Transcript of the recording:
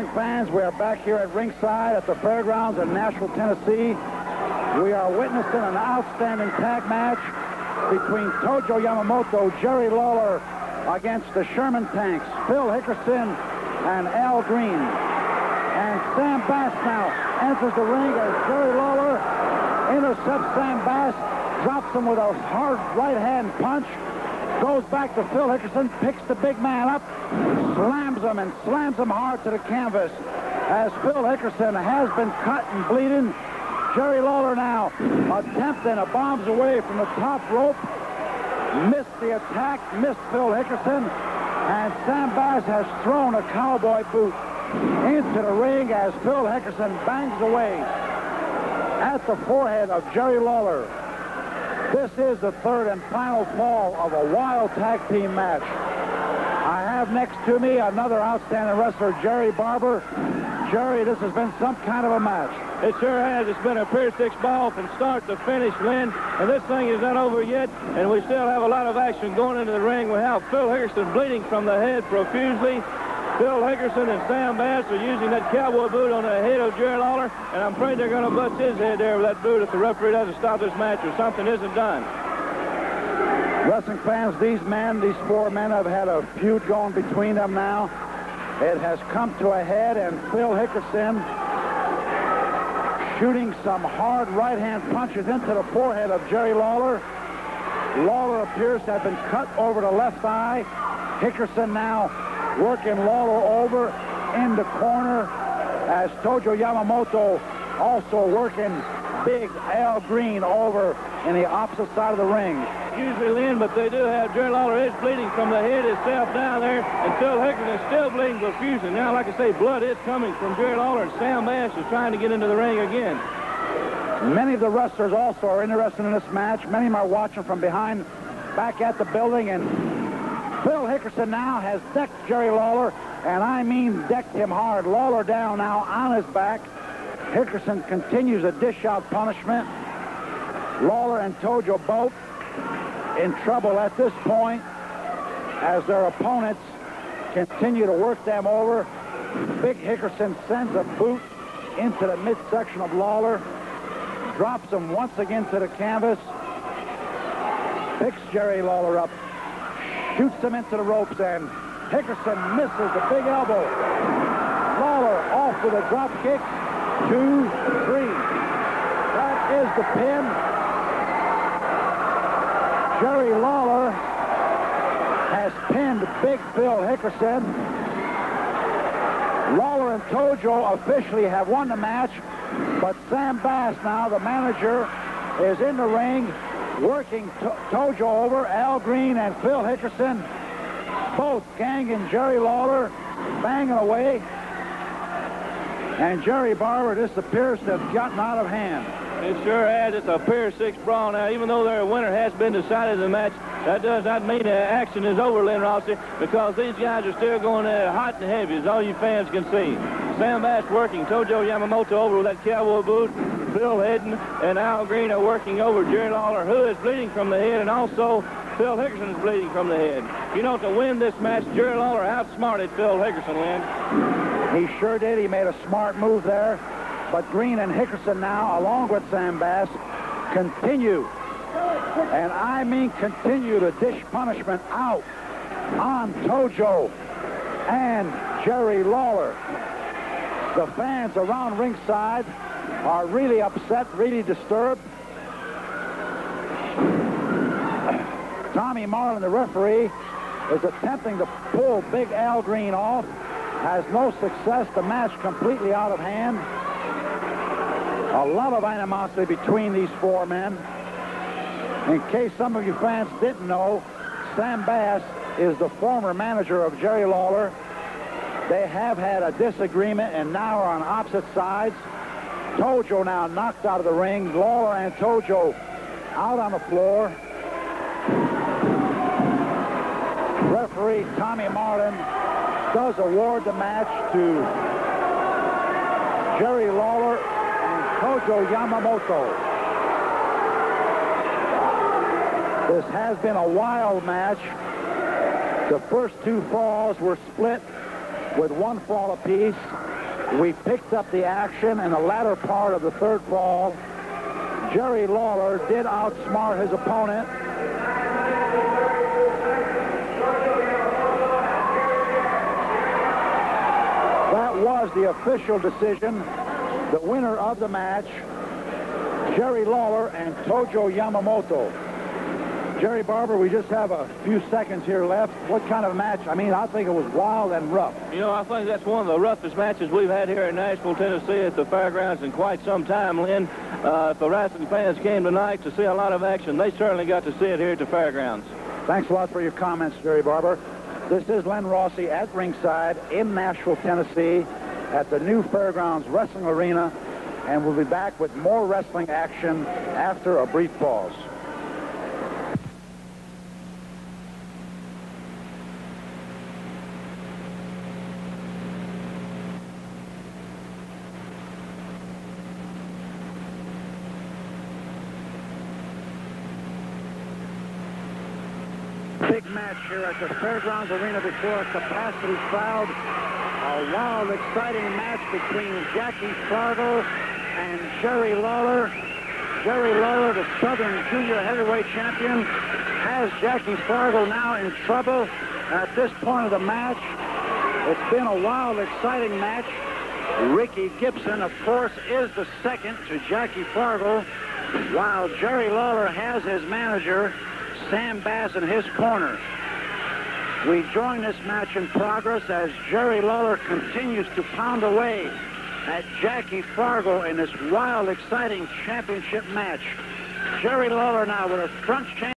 Wrestling fans, we are back here at ringside at the fairgrounds in Nashville, Tennessee. We are witnessing an outstanding tag match between Tojo Yamamoto, Jerry Lawler, against the Sherman Tanks, Phil Hickerson and Al Green. And Sam Bass now enters the ring as Jerry Lawler intercepts Sam Bass, drops him with a hard right-hand punch, goes back to Phil Hickerson, picks the big man up, slams him and slams him hard to the canvas. As Phil Hickerson has been cut and bleeding, Jerry Lawler now attempting a bombs away from the top rope. Missed the attack, missed Phil Hickerson, and Sam Bass has thrown a cowboy boot into the ring as Phil Hickerson bangs away at the forehead of Jerry Lawler. This is the third and final fall of a wild tag team match. I have next to me another outstanding wrestler, Jerry Barber. Jerry, this has been some kind of a match. It sure has. It's been a Pier 6 ball from start to finish, Lynn. And this thing is not over yet, and we still have a lot of action going into the ring. We have Phil Hickerson bleeding from the head profusely. Phil Hickerson and Sam Bass are using that cowboy boot on the head of Jerry Lawler, and I'm afraid they're going to bust his head there with that boot if the referee doesn't stop this match or something isn't done. Wrestling fans, these four men have had a feud going between them now. It has come to a head, and Phil Hickerson shooting some hard right-hand punches into the forehead of Jerry Lawler. Lawler appears to have been cut over the left eye. Hickerson now working Lawler over in the corner as Tojo Yamamoto also working big Al Green over in the opposite side of the ring. Usually, Lynn, but they do have Jerry Lawler is bleeding from the head itself down there, and Phil Hickerson is still bleeding profusely. Now, like I say, blood is coming from Jerry Lawler, and Sam Bass is trying to get into the ring again. Many of the wrestlers also are interested in this match. Many of them are watching from behind, back at the building, and Phil Hickerson now has decked Jerry Lawler, and I mean decked him hard. Lawler down now on his back. Hickerson continues to dish out punishment. Lawler and Tojo both in trouble at this point as their opponents continue to work them over. Big Hickerson sends a boot into the midsection of Lawler, drops him once again to the canvas, picks Jerry Lawler up, shoots him into the ropes, and Hickerson misses the big elbow. Lawler off with a drop kick. 2, 3. That is the pin. Jerry Lawler has pinned Big Phil Hickerson. Lawler and Tojo officially have won the match, but Sam Bass now, the manager, is in the ring working Tojo over. Al Green and Phil Hickerson both ganging Jerry Lawler, banging away. And Jerry Barber, this appears to have gotten out of hand. It sure has. It's a Pier 6 brawl now. Even though their winner has been decided in the match, that does not mean the action is over, Lynn Rossi, because these guys are still going hot and heavy, as all you fans can see. Sam Bass working Tojo Yamamoto over with that cowboy boot. Phil Hedden and Al Green are working over Jerry Lawler, who is bleeding from the head, and also Phil Hickerson is bleeding from the head. You know, to win this match, Jerry Lawler outsmarted Phil Hickerson, Lynn. He sure did. He made a smart move there. But Green and Hickerson now, along with Sam Bass, continue, and I mean continue, to dish punishment out on Tojo and Jerry Lawler. The fans around ringside are really upset, really disturbed. Tommy Marlin, the referee, is attempting to pull Big Al Green off. Has no success. The match completely out of hand. A lot of animosity between these four men. In case some of you fans didn't know, Sam Bass is the former manager of Jerry Lawler. They have had a disagreement and now are on opposite sides. Tojo now knocked out of the ring. Lawler and Tojo out on the floor. Referee Tommy Marlin does award the match to Jerry Lawler and Tojo Yamamoto. This has been a wild match. The first two falls were split with one fall apiece. We picked up the action in the latter part of the third fall. Jerry Lawler did outsmart his opponent. That was the official decision. The winner of the match, Jerry Lawler and Tojo Yamamoto. Jerry Barber, we just have a few seconds here left. What kind of match? I mean, I think it was wild and rough. You know, I think that's one of the roughest matches we've had here in Nashville, Tennessee at the fairgrounds in quite some time, Lynn. If the wrestling fans came tonight to see a lot of action, they certainly got to see it here at the fairgrounds. Thanks a lot for your comments, Jerry Barber. This is Len Rossi at ringside in Nashville, Tennessee at the new Fairgrounds Wrestling Arena, and we'll be back with more wrestling action after a brief pause. Big match here at the Fairgrounds Arena before a capacity crowd. A wild, exciting match between Jackie Fargo and Jerry Lawler. Jerry Lawler, the Southern Junior Heavyweight Champion, has Jackie Fargo now in trouble at this point of the match. It's been a wild, exciting match. Ricky Gibson, of course, is the second to Jackie Fargo, while Jerry Lawler has his manager, Sam Bass, in his corner. We join this match in progress as Jerry Lawler continues to pound away at Jackie Fargo in this wild, exciting championship match. Jerry Lawler now with a front championship.